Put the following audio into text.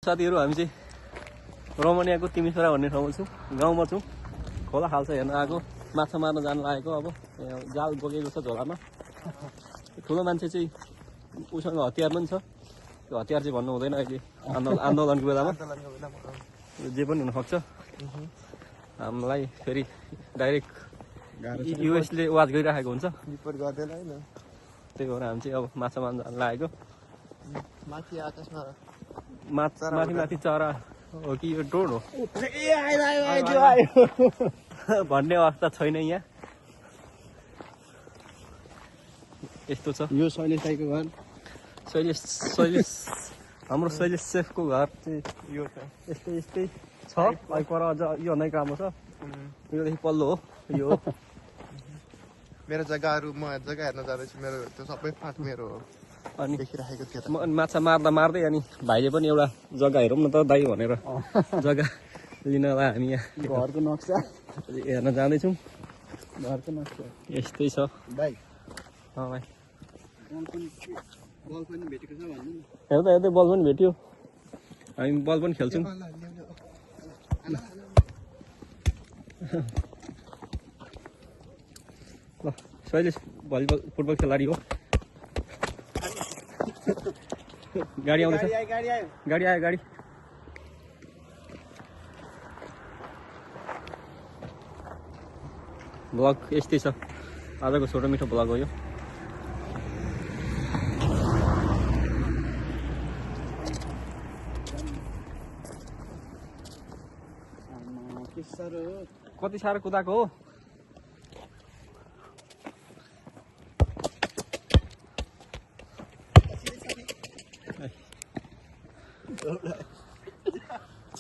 साथीहरू हामी चाहिँ रमनियाको तिमीसरा भन्ने ठाउँमा छौँ, गाउँमा छौँ। खोला खाल छ हेर्न आएको, माछा मार्न जानु लागेको। अब जाल बोकेको छ झोलामा। ठुलो मान्छे चाहिँ उसँग हतियार पनि छ। त्यो हतियार चाहिँ भन्नु हुँदैन अहिले आन्दोलनको बेलामा, जे पनि हुनसक्छ। हामीलाई फेरि डाइरेक्ट युएसले वाच गरिराखेको हुन्छ, रिपोर्ट गर्दैन हैन। त्यही भएर हामी चाहिँ अब माछा मार्न जानु लागेको। माथि आकाशमा माथि चरा हो कि यो ड्रोन हो भन्ने अवस्था छैन यहाँ। यस्तो छ यो शैलेश दाइको घर, शैलेश हाम्रो शैलेश सेफको घर चाहिँ यो छ। यस्तै छ। अहिले पर अझ यो नै राम्रो छ, योदेखि पल्लो हो यो। मेरो जग्गाहरू म जग्गा हेर्न जाँदैछु, मेरो त्यो सबै फाँट मेरो हो। अनि देखिराखेको थियो त। माछा मार्दै अनि भाइले पनि एउटा जग्गा हेरौँ न त दाइ भनेर जग्गा लिनलाई हामी यहाँ घरको नक्सा हेर्न जाँदैछौँ। घरको नक्सा यस्तै छ भाइ। भाइ बल पनि भेटेको छ भन्नु। हेर्दा हेर्दै बल पनि भेट्यो, हामी बल पनि खेल्छौँ। ल शैलेश भलिबल फुटबल खेलाडी हो। गाडी आउँदैछ, गाडी आयो गाडी। भ्लग यस्तै छ, आजको छोटो मिठो भ्लग हो यो। कति साह्रो कुदाएको हो।